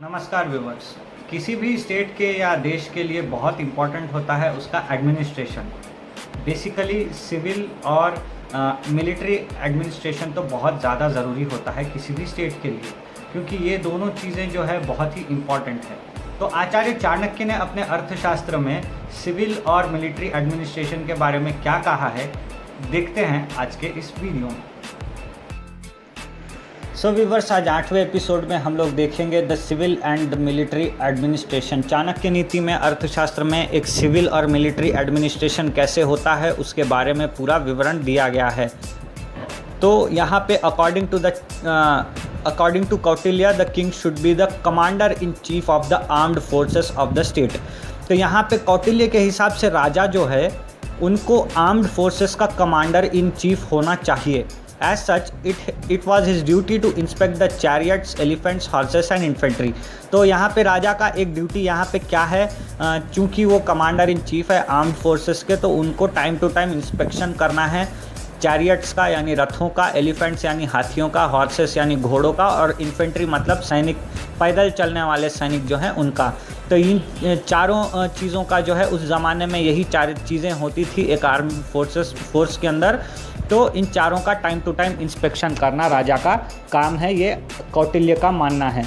नमस्कार व्यूवर्स। किसी भी स्टेट के या देश के लिए बहुत इम्पोर्टेंट होता है उसका एडमिनिस्ट्रेशन। बेसिकली सिविल और मिलिट्री एडमिनिस्ट्रेशन तो बहुत ज़्यादा ज़रूरी होता है किसी भी स्टेट के लिए, क्योंकि ये दोनों चीज़ें जो है बहुत ही इम्पॉर्टेंट है। तो आचार्य चाणक्य ने अपने अर्थशास्त्र में सिविल और मिलिट्री एडमिनिस्ट्रेशन के बारे में क्या कहा है, देखते हैं आज के इस वीडियो में। सो व्यूवर्स, आज 8वें एपिसोड में हम लोग देखेंगे the civil and the military administration. Chanakya नीति में अर्थशास्त्र में एक सिविल और मिलिट्री एडमिनिस्ट्रेशन कैसे होता है उसके बारे में पूरा विवरण दिया गया है। तो यहाँ पे according to Kautilya the king should be the commander in chief of the armed forces of the state. तो यहाँ पे कौटिल्य के हिसाब से राजा जो है उनको आर्म्ड फोर्सेस का कमांडर इन चीफ होना चाहिए। As such, it was his duty to inspect the chariots, elephants, horses and infantry। तो यहाँ पे राजा का एक ड्यूटी यहाँ पे क्या है, चूँकि वो कमांडर इन चीफ है आर्म्ड फोर्सेस के, तो उनको टाइम टू टाइम इंस्पेक्शन करना है चैरियट्स का यानी रथों का, एलिफेंट्स यानी हाथियों का, हॉर्सेस यानी घोड़ों का, और इन्फेंट्री मतलब सैनिक, पैदल चलने वाले सैनिक जो हैं उनका। तो इन चारों चीज़ों का जो है उस ज़माने में यही चार चीज़ें होती थी एक आर्म फोर्स के अंदर। तो इन चारों का टाइम टू टाइम इंस्पेक्शन करना राजा का काम है, ये कौटिल्य का मानना है।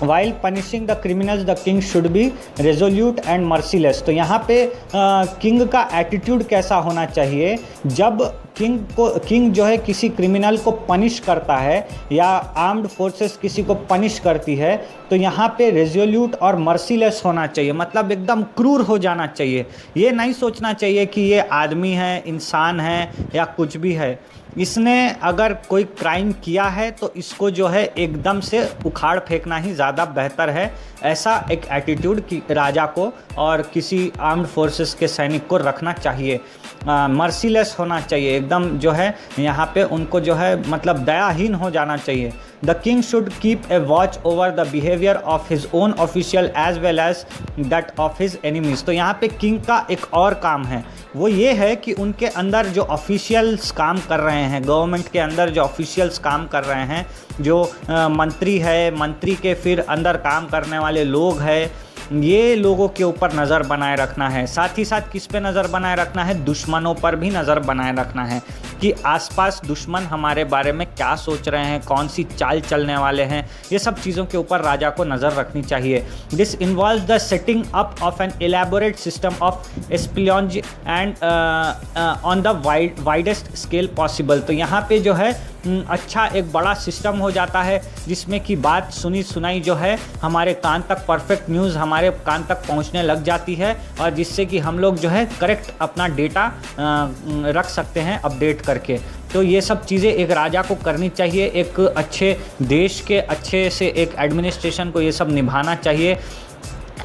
While punishing the criminals the king should B resolute and merciless. तो यहाँ पे किंग का एटीट्यूड कैसा होना चाहिए, जब किंग जो है किसी क्रिमिनल को पनिश करता है या आर्म्ड फोर्सेस किसी को पनिश करती है, तो यहाँ पे रेजोल्यूट और मर्सीलेस होना चाहिए, मतलब एकदम क्रूर हो जाना चाहिए। ये नहीं सोचना चाहिए कि ये आदमी है, इंसान है या कुछ भी है, इसने अगर कोई क्राइम किया है तो इसको जो है एकदम से उखाड़ फेंकना ही ज़्यादा बेहतर है। ऐसा एक एटीट्यूड कि राजा को और किसी आर्म्ड फोर्सेस के सैनिक को रखना चाहिए। मर्सीलेस होना चाहिए, एकदम जो है यहाँ पे उनको जो है मतलब दयाहीन हो जाना चाहिए। The king should keep a watch over the behaviour of his own official as well as that of his enemies. तो यहाँ पे किंग का एक और काम है, वो ये है कि उनके अंदर जो ऑफिशियल्स काम कर रहे हैं, गवर्नमेंट के अंदर जो ऑफिशियल्स काम कर रहे हैं, जो मंत्री है, मंत्री के फिर अंदर काम करने वाले लोग हैं, ये लोगों के ऊपर नज़र बनाए रखना है। साथ ही साथ किस पे नज़र बनाए रखना है, दुश्मनों पर भी नज़र बनाए रखना है कि आसपास दुश्मन हमारे बारे में क्या सोच रहे हैं, कौन सी चाल चलने वाले हैं, ये सब चीज़ों के ऊपर राजा को नज़र रखनी चाहिए। This involves the setting up of an elaborate system of espionage and on the widest scale possible. तो यहाँ पे जो है अच्छा एक बड़ा सिस्टम हो जाता है जिसमें कि बात सुनी सुनाई जो है हमारे कान तक, परफेक्ट न्यूज़ हमारे कान तक पहुंचने लग जाती है, और जिससे कि हम लोग जो है करेक्ट अपना डेटा रख सकते हैं अपडेट करके। तो ये सब चीज़ें एक राजा को करनी चाहिए, एक अच्छे देश के अच्छे से एक एडमिनिस्ट्रेशन को ये सब निभाना चाहिए।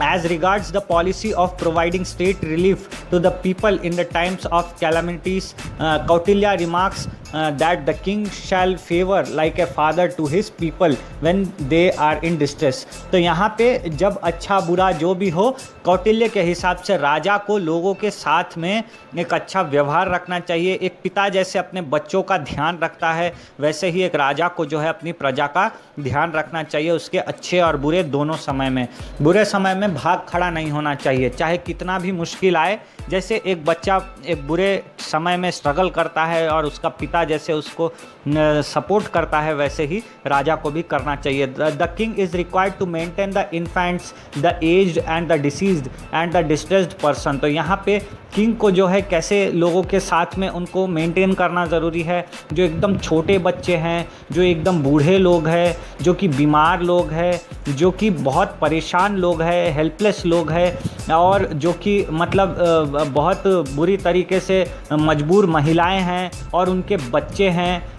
As regards the policy of providing state relief to the people in the times of calamities, Kautilya remarks that the king shall favor like a father to his people when they are in distress। तो यहाँ पे जब अच्छा बुरा जो भी हो, कौटिल्य के हिसाब से राजा को लोगों के साथ में एक अच्छा व्यवहार रखना चाहिए। एक पिता जैसे अपने बच्चों का ध्यान रखता है, वैसे ही एक राजा को जो है अपनी प्रजा का ध्यान रखना चाहिए, उसके अच्छे और बुरे दोनों समय में। बुरे समय में भाग खड़ा नहीं होना चाहिए, चाहे कितना भी मुश्किल आए। जैसे एक बच्चा एक बुरे समय में स्ट्रगल करता है और उसका पिता जैसे उसको सपोर्ट करता है, वैसे ही राजा को भी करना चाहिए। The king is required to maintain the infants, the aged and the diseased and the distressed person. तो यहाँ पे किंग को जो है कैसे लोगों के साथ में उनको मेंटेन करना ज़रूरी है। जो एकदम छोटे बच्चे हैं, जो एकदम बूढ़े लोग हैं, जो कि बीमार लोग हैं, जो कि बहुत परेशान लोग हैं, हेल्पलेस लोग हैं, और जो कि मतलब बहुत बुरी तरीके से मजबूर महिलाएं हैं और उनके बच्चे हैं,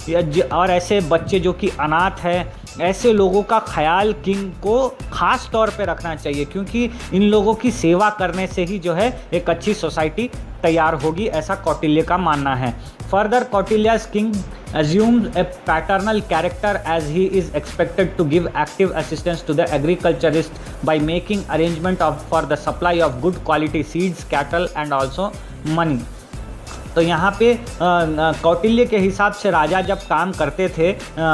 और ऐसे बच्चे जो कि अनाथ हैं, ऐसे लोगों का ख्याल किंग को ख़ास तौर पे रखना चाहिए, क्योंकि इन लोगों की सेवा करने से ही जो है एक अच्छी सोसाइटी तैयार होगी, ऐसा कौटिल्य का मानना है। Further Kautilya's king assumes a paternal character as he is expected to give active assistance to the agriculturist by making arrangement for the supply of good quality seeds, cattle and also money। तो यहाँ पे कौटिल्य के हिसाब से राजा जब काम करते थे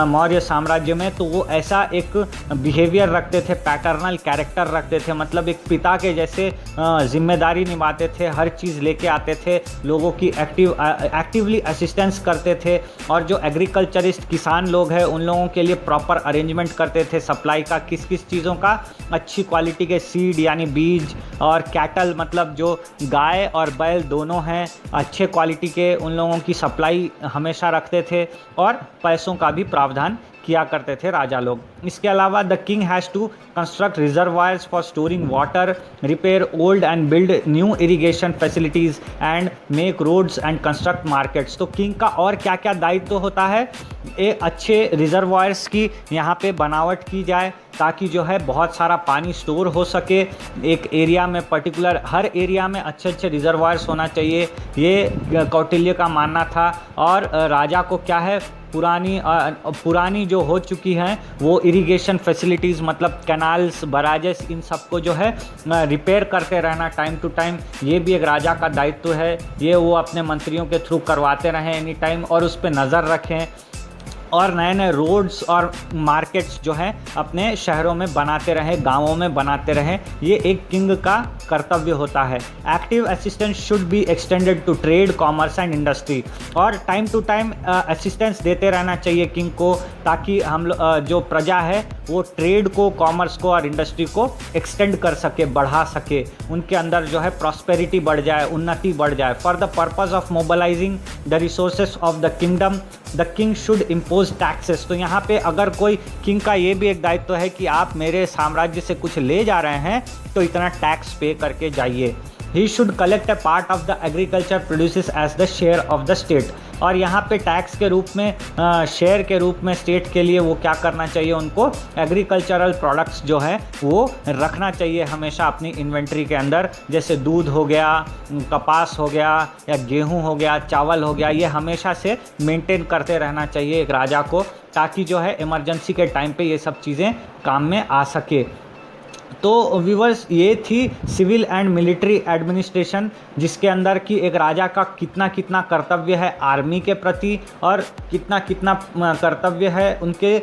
मौर्य साम्राज्य में, तो वो ऐसा एक बिहेवियर रखते थे, पैटर्नल कैरेक्टर रखते थे, मतलब एक पिता के जैसे जिम्मेदारी निभाते थे, हर चीज़ लेके आते थे, लोगों की एक्टिवली असिस्टेंस करते थे, और जो एग्रीकल्चरिस्ट किसान लोग हैं उन लोगों के लिए प्रॉपर अरेंजमेंट करते थे सप्लाई का, किस किस चीज़ों का, अच्छी क्वालिटी के सीड यानी बीज, और कैटल मतलब जो गाय और बैल दोनों हैं अच्छे क्वालिटी के, उन लोगों की सप्लाई हमेशा रखते थे, और पैसों का भी प्रावधान किया करते थे राजा लोग। इसके अलावा the king has to construct reservoirs for storing water, repair old and build new irrigation facilities and make roads and construct markets. तो किंग का और क्या क्या दायित्व होता है, एक अच्छे रिजर्वायर्स की यहाँ पे बनावट की जाए ताकि जो है बहुत सारा पानी स्टोर हो सके एक एरिया में, पर्टिकुलर हर एरिया में अच्छे अच्छे रिजर्वायर्स होना चाहिए, ये कौटिल्य का मानना था। और राजा को क्या है, पुरानी जो हो चुकी हैं वो इरिगेशन फैसिलिटीज़ मतलब कैनाल्स, बराजेस, इन सबको जो है रिपेयर करते रहना टाइम टू टाइम, ये भी एक राजा का दायित्व है। ये वो अपने मंत्रियों के थ्रू करवाते रहें एनी टाइम, और उस पर नज़र रखें, और नए नए रोड्स और मार्केट्स जो हैं अपने शहरों में बनाते रहें, गांवों में बनाते रहें, ये एक किंग का कर्तव्य होता है। Active assistance should be extended to trade, commerce and industry, और टाइम टू टाइम असिस्टेंस देते रहना चाहिए किंग को, ताकि हम जो प्रजा है वो ट्रेड को, कॉमर्स को और इंडस्ट्री को एक्सटेंड कर सके, बढ़ा सके, उनके अंदर जो है प्रॉस्पेरिटी बढ़ जाए, उन्नति बढ़ जाए। For the purpose of mobilising the resources of the kingdom the king should impose taxes. तो यहाँ पे अगर कोई किंग का ये भी एक दायित्व है कि आप मेरे साम्राज्य से कुछ ले जा रहे हैं तो इतना टैक्स पे करके जाइए। He should collect a part of the agriculture produces as the share of the state. और यहाँ पे टैक्स के रूप में, शेयर के रूप में स्टेट के लिए वो क्या करना चाहिए, उनको एग्रीकल्चरल प्रोडक्ट्स जो है वो रखना चाहिए हमेशा अपनी इन्वेंट्री के अंदर, जैसे दूध हो गया, कपास हो गया, या गेहूँ हो गया, चावल हो गया, ये हमेशा से मेंटेन करते रहना चाहिए एक राजा को, ताकि जो है इमरजेंसी के टाइम पे ये सब चीज़ें काम में आ सके। तो व्यूवर्स, ये थी सिविल एंड मिलिट्री एडमिनिस्ट्रेशन, जिसके अंदर कि एक राजा का कितना कितना कर्तव्य है आर्मी के प्रति, और कितना कितना कर्तव्य है उनके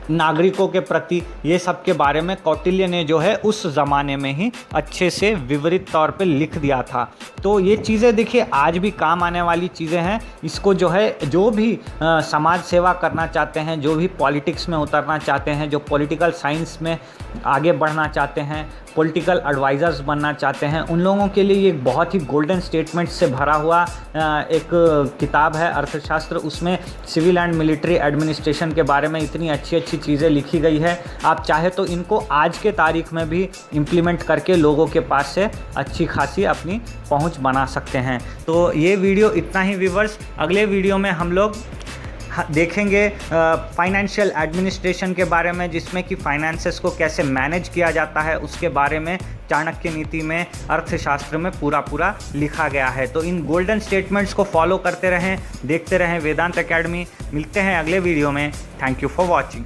नागरिकों के प्रति, ये सब के बारे में कौटिल्य ने जो है उस ज़माने में ही अच्छे से विवरित तौर पे लिख दिया था। तो ये चीज़ें देखिए आज भी काम आने वाली चीज़ें हैं। इसको जो है, जो भी समाज सेवा करना चाहते हैं, जो भी पॉलिटिक्स में उतरना चाहते हैं, जो पॉलिटिकल साइंस में आगे बढ़ना चाहते हैं, पॉलिटिकल एडवाइज़र्स बनना चाहते हैं, उन लोगों के लिए ये एक बहुत ही गोल्डन स्टेटमेंट से भरा हुआ एक किताब है अर्थशास्त्र। उसमें सिविल एंड मिलिट्री एडमिनिस्ट्रेशन के बारे में इतनी अच्छी अच्छी चीज़ें लिखी गई है। आप चाहे तो इनको आज के तारीख में भी इम्प्लीमेंट करके लोगों के पास से अच्छी खासी अपनी पहुंच बना सकते हैं। तो ये वीडियो इतना ही व्यूवर्स। अगले वीडियो में हम लोग देखेंगे फाइनेंशियल एडमिनिस्ट्रेशन के बारे में, जिसमें कि फाइनेंसेस को कैसे मैनेज किया जाता है उसके बारे में चाणक्य नीति में, अर्थशास्त्र में पूरा लिखा गया है। तो इन गोल्डन स्टेटमेंट्स को फॉलो करते रहें, देखते रहें वेदांत एकेडमी। मिलते हैं अगले वीडियो में। Thank you for watching.